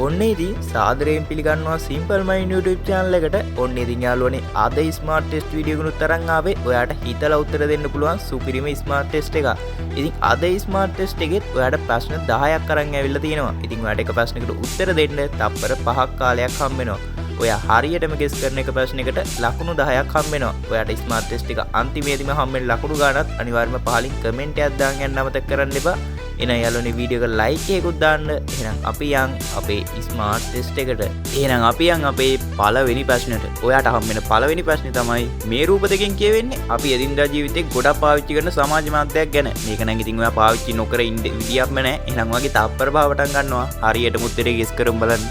ඔන්න ඉතින් සාදරයෙන් පිළිගන්නවා Simple Mind YouTube channel එකට. ඔන්න ඉතින් යාළුවනේ අද smart test video එකකුත් තරන් ආවේ ඔයාට හිතලා උත්තර දෙන්න පුළුවන් සුපිරිම smart test එක. ඉතින් අද smart test එකෙත් ඔයාට ප්‍රශ්න 10ක් අරන් ඇවිල්ලා තියෙනවා. ඉතින් ඔයාට එක ප්‍රශ්නයකට උත්තර දෙන්න තප්පර 5ක් කාලයක් හම්බ වෙනවා. ඔයා හරියටම ගෙස් කරන එක ප්‍රශ්නයකට ලකුණු 10ක් හම්බ වෙනවා. ඔයාට smart test එක අන්තිමේදීම හම්බ වෙන ලකුණු ගානත් අනිවාර්යයෙන්ම පහලින් කමෙන්ට් එකක් දාන්න යන්න අමතක කරන්න එපා. එහෙනම් යාළුවනේ වීඩියෝ එක ලයික් එකකුත් දාන්න. එහෙනම් අපි යන් අපේ ස්මාර්ට් ටෙස්ට් එකට. එහෙනම් අපි යන් අපේ පළවෙනි ප්‍රශ්නෙට. ඔයාට හම් වෙන පළවෙනි ප්‍රශ්නේ තමයි මේ රූප දෙකෙන් කියවෙන්නේ අපි එදිනදා ජීවිතේ ගොඩක් පාවිච්චි කරන සමාජ මාධ්‍යයක් ගැන. මේක නම් ඉතින් ඔයා පාවිච්චි නොකර ඉන්න විදියක්ම නැහැ. එහෙනම් ඔයාගේ තප්පර භාවටන් ගන්නවා. හරියටම උත්තරේ ගෙස් කරමු බලන්න.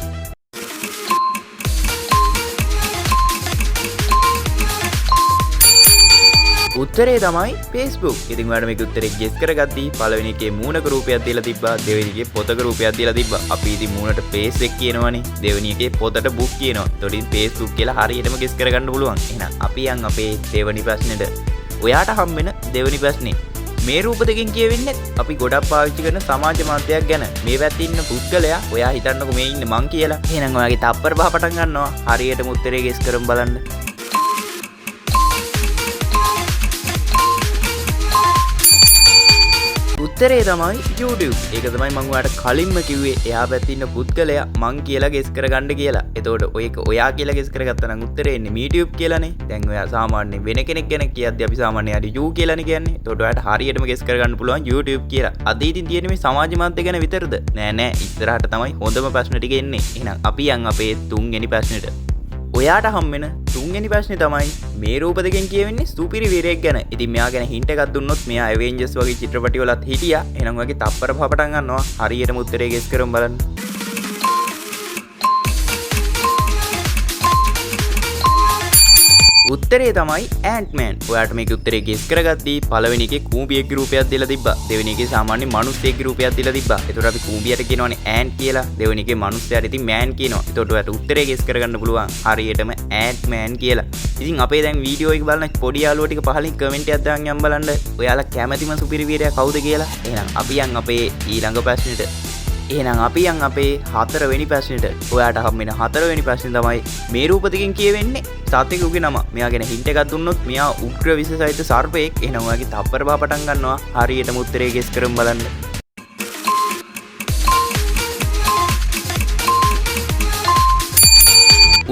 උත්තරේ තමයි Facebook. ඉතින් ඔයාලට මේක උත්තරේ ගෙස් කරගද්දී පළවෙනි එකේ මූණක රූපයක් දීලා තිබ්බා, දෙවෙනි එකේ පොතක රූපයක් දීලා තිබ්බා. අපි ඉතින් මූණට face එක කියනවනේ, දෙවෙනි එකේ පොතට book කියනවා. එතකොට ඉතින් Facebook කියලා හරියටම ගෙස් කරගන්න පුළුවන්. එහෙනම් අපි යන් අපේ දෙවෙනි ප්‍රශ්නෙට. ඔයාට හම් වෙන දෙවෙනි ප්‍රශ්නේ. මේ රූප දෙකෙන් කියවෙන්නේ අපි ගොඩක් පාවිච්චි කරන සමාජ මාධ්‍යයක් ගැන. මේ පැත්තේ ඉන්න පුද්ගලයා ඔයා හිතන්නකෝ මේ ඉන්නේ මං කියලා. එහෙනම් ඔයාගේ තප්පර පහ පටන් ගන්නවා. හරියටම උත්තරේ ගෙස් කරමු බලන්න. උත්තරේ තමයි YouTube. ඒක තමයි මම ඔයාලට කලින්ම කිව්වේ. එයා පැත්තේ ඉන්න පුද්ගලයා මං කියලා ගෙස් කරගන්න කියලා. එතකොට ඔයක ඔයා කියලා ගෙස් කරගත්තා නම් උත්තරේ එන්නේ YouTube කියලානේ. දැන් ඔයා සාමාන්‍යයෙන් වෙන කෙනෙක් ගැන කියද්දී අපි සාමාන්‍යයෙන් හරි You කියලානේ කියන්නේ. එතකොට ඔයාට හරියටම ගෙස් කරගන්න පුළුවන් YouTube කියලා. අද ඉතින් තියෙන්නේ මේ සමාජ මාධ්‍ය ගැන විතරද? නෑ ඉස්සරහට තමයි හොඳම ප්‍රශ්න ටික එන්නේ. එහෙනම් අපි යන් අපේ තුන්වෙනි ප්‍රශ්නෙට. ඔයාට හම් වෙන තුන්වෙනි ප්‍රශ්නේ තමයි මේ රූප දෙකෙන් කියවෙන්නේ සුපිරි වීරයෙක් ගැන. ඉතින් මෙයා ගැන හින්ට් එකක් දුන්නොත් මෙයා Avengers වගේ චිත්‍රපටි වලත් හිටියා. එහෙනම් ඔයාගේ තප්පර පහ පටන් ගන්නවා. හරියටම උත්තරේ ගෙස් කරමු බලන්න. උත්තරේ තමයි Ant-Man. ඔයාට මේක උත්තරේ ගෙස් කරගද්දී පළවෙනි එකේ කූඹියෙක්ගේ රූපයක් දීලා තිබ්බා. දෙවෙනි එකේ සාමාන්‍ය මිනිස්සෙක්ගේ රූපයක් දීලා තිබ්බා. ඒතකොට අපි කූඹියට කියනවනේ Ant කියලා. දෙවෙනි එකේ මිනිස්සයාට ඉතින් Man කියනවා. ඒතකොට ඔයාට උත්තරේ ගෙස් කරගන්න පුළුවන්. හරියටම Ant-Man කියලා. ඉතින් අපේ දැන් වීඩියෝ එක බලන පොඩි යාළුවෝ ටික පහලින් කමෙන්ට් එකක් දාන්න යම් බලන්න. ඔයාලා කැමතිම සුපිරි වීරයා කවුද කියලා. එහෙනම් අපි යන් අපේ ඊළඟ ප්‍රශ්නෙට. එහෙනම් අපි යන් අපේ හතරවෙනි ප්‍රශ්නෙට. ඔයාට හම් වෙන හතරවෙනි ප්‍රශ්නේ තමයි මේ රූප දෙකෙන් කියවෙන්නේ සතෙකුගේ නම. මෙයා ගැන හින්ට් එකක් දුන්නොත් මෙයා උග්‍ර විෂ සහිත සර්පයෙක්. එහෙනම් ඔයාගේ තප්පර පහ පටන් ගන්නවා. හරියටම උත්තරේ ගෙස් කරමු බලන්න.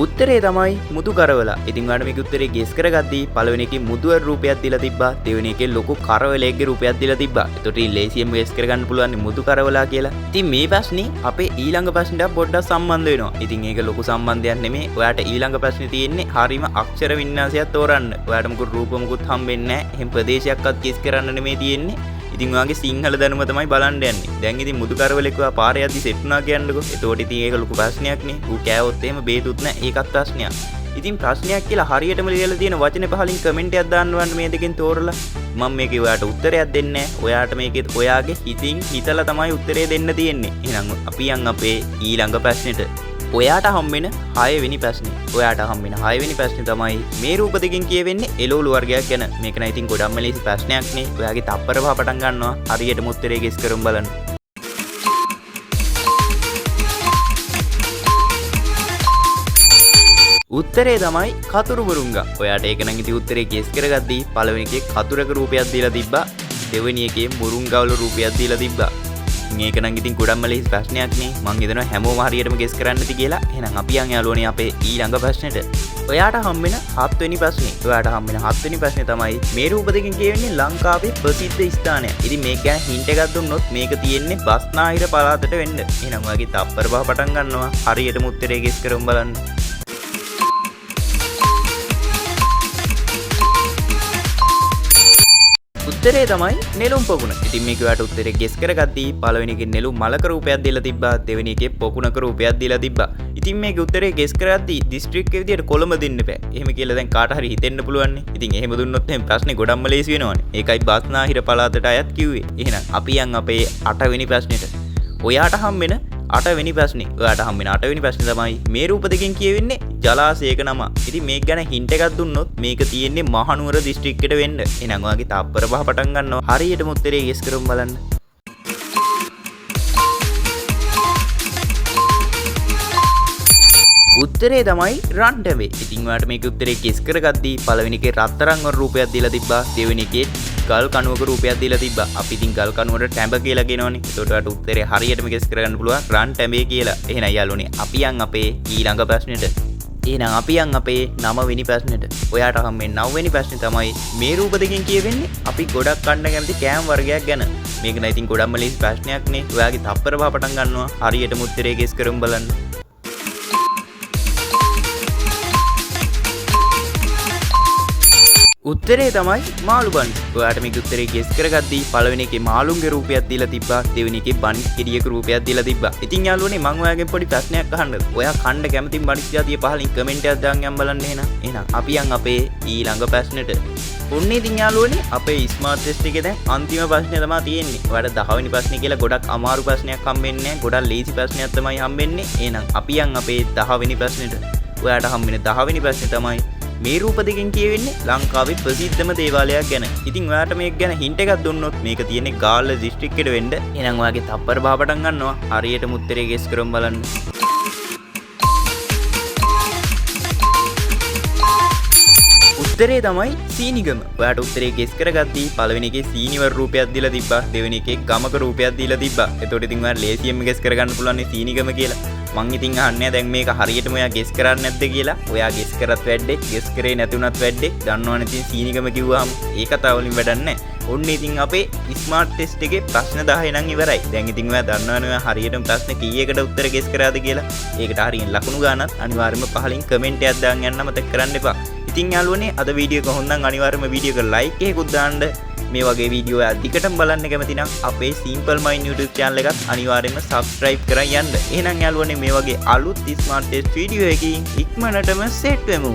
උත්තරේ තමයි මුදු කරවලා. ඉතින් ඔයාලට මේක උත්තරේ ගෙස් කරගද්දී පළවෙනි එකේ මුදුවර රූපයක් දීලා තිබ්බා. දෙවෙනි එකේ ලොකු කරවලෙක්ගේ රූපයක් දීලා තිබ්බා. ඒතකොට ලේසියෙන්ම ගෙස් කරගන්න පුළුවන් මුදු කරවලා කියලා. ඉතින් මේ ප්‍රශ්නේ අපේ ඊළඟ ප්‍රශ්නට පොඩ්ඩක් සම්බන්ධ වෙනවා. ඉතින් ඒක ලොකු සම්බන්ධයක් නෙමෙයි. ඔයාට ඊළඟ ප්‍රශ්නේ තියෙන්නේ හරීම අක්ෂර වින්‍යාසයක් තෝරන්න. ඔයාට මොකද රූප මොකුත් හම්බෙන්නේ නැහැ. එහෙන් ප්‍රදේශයක්වත් ගෙස් කරන්න නෙමෙයි තියෙන්නේ. ඉතින් ඔයාගේ සිංහල දැනුම තමයි බලන්න යන්නේ. දැන් ඉතින් මුදු කරවලෙක් ඔයා පාරේ යද්දි සෙට් වුණා කියන්නකෝ. එතකොට ඉතින් ඒක ලොකු ප්‍රශ්නයක් නේ. ඌ කෑවොත් එහෙම බේතුත් නැහැ. ඒකත් ප්‍රශ්නයක්. ඉතින් ප්‍රශ්නයක් කියලා හරියටම ලියලා තියෙන වචනේ පහලින් කමෙන්ට් එකක් දාන්න වන්න මේ දෙකෙන් තෝරලා. මම මේකේ ඔයාට උත්තරයක් දෙන්නේ නැහැ. ඔයාට මේකෙත් ඔයාගේ හිතින් හිතලා තමයි උත්තරේ දෙන්න තියෙන්නේ. එහෙනම් අපි යන් අපේ ඊළඟ ප්‍රශ්නෙට. ඔයාට හම් වෙන 6 වෙනි ප්‍රශ්නේ. ඔයාට හම් වෙන 6 වෙනි ප්‍රශ්නේ තමයි මේ රූප දෙකෙන් කියවෙන්නේ එළවලු වර්ගයක් ගැන. මේක නම් ඉතින් ගොඩක්ම ලේසි ප්‍රශ්නයක් නේ. ඔයාගේ තප්පර පහ පටන් ගන්නවා. හරියටම උත්තරේ ගෙස් කරමු බලන්න. උත්තරේ තමයි කතුරු මුරුංගා. ඔයාට ඒක නම් ඉතින් උත්තරේ ගෙස් කරගද්දී පළවෙනි එකේ කතුරක රූපයක් දීලා තිබ්බා. දෙවෙනි එකේ මුරුංගා වල රූපයක් දීලා තිබ්බා. මේක නම් ඉතින් ගොඩක්ම ලේසි ප්‍රශ්නයක් නේ. මං හිතනවා හැමෝම හරියටම ගෙස් කරන්න ඇති කියලා. එහෙනම් අපි යන් යාළුවනේ අපේ ඊළඟ ප්‍රශ්නෙට. ඔයාට හම් වෙන 7 වෙනි ප්‍රශ්නේ. ඔයාට හම් වෙන 7 වෙනි ප්‍රශ්නේ තමයි මේ රූප දෙකෙන් කියවෙන්නේ ලංකාවේ ප්‍රසිද්ධ ස්ථානයක්. ඉතින් මේක ගැන හින්ට් එකක් දුන්නොත් මේක තියෙන්නේ බස්නාහිර පළාතට වෙන්න. එහෙනම් ඔයාගේ තප්පර පහ පටන් ගන්නවා. හරියටම උත්තරේ ගෙස් කරමු බලන්න. උත්තරේ තමයි නෙළුම් පොකුණ. ඉතින් මේක ඔයාට උත්තරේ ගෙස් කරගද්දී පළවෙනි එකේ නෙළුම් මලක රූපයක් දීලා තිබ්බා. දෙවෙනි එකේ පොකුණක රූපයක් දීලා තිබ්බා. ඉතින් මේක උත්තරේ ගෙස් කරද්දී දිස්ත්‍රික්ක විදියට කොළඹ දෙන්න බෑ. එහෙම කියලා දැන් කාට හරි හිතෙන්න පුළුවන් නේ. ඉතින් එහෙම දුන්නොත් එහෙම ප්‍රශ්නේ ගොඩක්ම ලේසි වෙනවනේ. ඒකයි බස්නාහිර පළාතට අයත් කිව්වේ. එහෙනම් අපි යන් අපේ 8 වෙනි ප්‍රශ්නෙට. ඔයාට හම් වෙන 8 වෙනි ප්‍රශ්නේ. ඔයාට හම් වෙන 8 වෙනි ප්‍රශ්නේ තමයි මේ රූප දෙකෙන් කියවෙන්නේ ජලාශයක නම. ඉතින් මේක ගැන හින්ට් එකක් දුන්නොත් මේක තියෙන්නේ මහනුවර දිස්ත්‍රික්කයට වෙන්න. එහෙනම් ඔයාගේ තප්පර පහ පටන් ගන්නවා. හරියටම උත්තරේ ගෙස් කරමු බලන්න. උත්තරේ තමයි රන් ටැඹේ. ඉතින් ඔයාලට මේකේ උත්තරේ ගෙස් කරගද්දී පළවෙනි එකේ රත්තරන් වර රූපයක් දීලා තිබ්බා. දෙවෙනි එකේ ගල් කණුවක රූපයක් දීලා තිබ්බා. අපි ඉතින් ගල් කණුවට ටැඹ කියලා කියනවනේ. ඒකට ඔයාලට උත්තරේ හරියටම ගෙස් කරගන්න පුළුවන් රන් ටැඹේ කියලා. එහෙනම් යාළුවනේ අපි යන් අපේ ඊළඟ ප්‍රශ්නෙට. එහෙනම් අපි යන් අපේ 9 වෙනි ප්‍රශ්නෙට. ඔයාට හම්බෙන්නේ 9 වෙනි ප්‍රශ්නේ තමයි මේ රූප දෙකෙන් කියවෙන්නේ අපි ගොඩක් කන්න කැමති කෑම වර්ගයක් ගැන. මේක නම් ඉතින් ගොඩක්ම ලේසි ප්‍රශ්නයක් නේ. ඔයාගේ තප්පර පහ පටන් ගන්නවා. හරියටම උත්තරේ ගෙස් කරමු බලන්න. උත්තරේ තමයි මාළු බනිස්. ඔයාට මේක උත්තරේ ගෙස් කරගද්දී පළවෙනි එකේ මාළුන්ගේ රූපයක් දීලා තිබ්බා. දෙවෙනි එකේ බනිස් කෙඩියක රූපයක් දීලා තිබ්බා. ඉතින් යාළුවනේ මම ඔයාගෙන් පොඩි ප්‍රශ්නයක් අහන්නද? ඔයා කන්න කැමතිම බනිස් జాතිය පහලින් කමෙන්ට් එකක් දාන්න යම් බලන්න එහෙනම්. එහෙනම් අපි යන් අපේ ඊළඟ ප්‍රශ්නෙට. ඔන්න ඉතින් යාළුවනේ අපේ ස්මාර්ට් ටෙස්ට් එකේ දැන් අන්තිම ප්‍රශ්නේ තමයි තියෙන්නේ. ඔයාලට 10 වෙනි ප්‍රශ්නේ කියලා ගොඩක් අමාරු ප්‍රශ්නයක් හම්බෙන්නේ නැහැ. ගොඩක් ලේසි ප්‍රශ්නයක් තමයි හම්බෙන්නේ. එහෙනම් අපි යන් අපේ 10 වෙනි ප්‍රශ්නෙට. ඔයාට හම්බෙන්නේ 10 වෙනි ප්‍රශ්නේ තමයි මේ රූප දෙකෙන් කියවෙන්නේ ලංකාවේ ප්‍රසිද්ධම දේවාලයක් ගැන. ඉතින් ඔයාට මේක ගැන හින්ට් එකක් දුන්නොත් මේක තියෙන්නේ ගාල්ල දිස්ත්‍රික්කෙට වෙන්න. එහෙනම් ඔයාගේ තප්පර බහ පටන් ගන්නවා. හරියටම උත්තරේ ගෙස් කරමු බලන්න. උත්තරේ තමයි සීනිගම. ඔයාට උත්තරේ ගෙස් කරගද්දී පළවෙනි එකේ සීනිවර රූපයක් දීලා තිබ්බා. දෙවෙනි එකේ ගමක රූපයක් දීලා තිබ්බා. එතකොට ඉතින් ඔයාලා ලේසියෙන්ම ගෙස් කරගන්න පුළුවන් සීනිගම කියලා. මං ඉතින් අහන්නේ දැන් මේක හරියටම ඔයා ගෙස් කරන්නේ නැද්ද කියලා. ඔයා ගෙස් කරත් වැඩේ, ගෙස් කරේ නැතුණත් වැඩේ. දන්නවනේ ඉතින් සීනිගම කිව්වහම ඒ කතාව වලින් වැඩක් නැහැ. ඔන්න ඉතින් අපේ ස්මාර්ට් ටෙස්ට් එකේ ප්‍රශ්න 10 නම් ඉවරයි. දැන් ඉතින් ඔයා දන්නවනේ ඔයා හරියටම ප්‍රශ්න කීයකට උත්තර ගෙස් කරාද කියලා. ඒකට හරියෙන් ලකුණු ගන්නත් අනිවාර්යයෙන්ම පහලින් කමෙන්ට් එකක් දාන්න යන්න මතක කරන්න එපා. ඉතින් යාළුවනේ අද වීඩියෝ එක හොඳනම් අනිවාර්යයෙන්ම වීඩියෝ එක ලයික් එකකුත් දාන්න. මේ වගේ වීඩියෝ අධිකටම බලන්න කැමති නම් අපේ Simple Mind YouTube channel එකත් අනිවාර්යයෙන්ම subscribe කරන් යන්න. එහෙනම් යාළුවනේ මේ වගේ අලුත් ස්මාර්ට් ටෙස්ට් වීඩියෝ එකකින් ඉක්මනටම සෙට් වෙමු.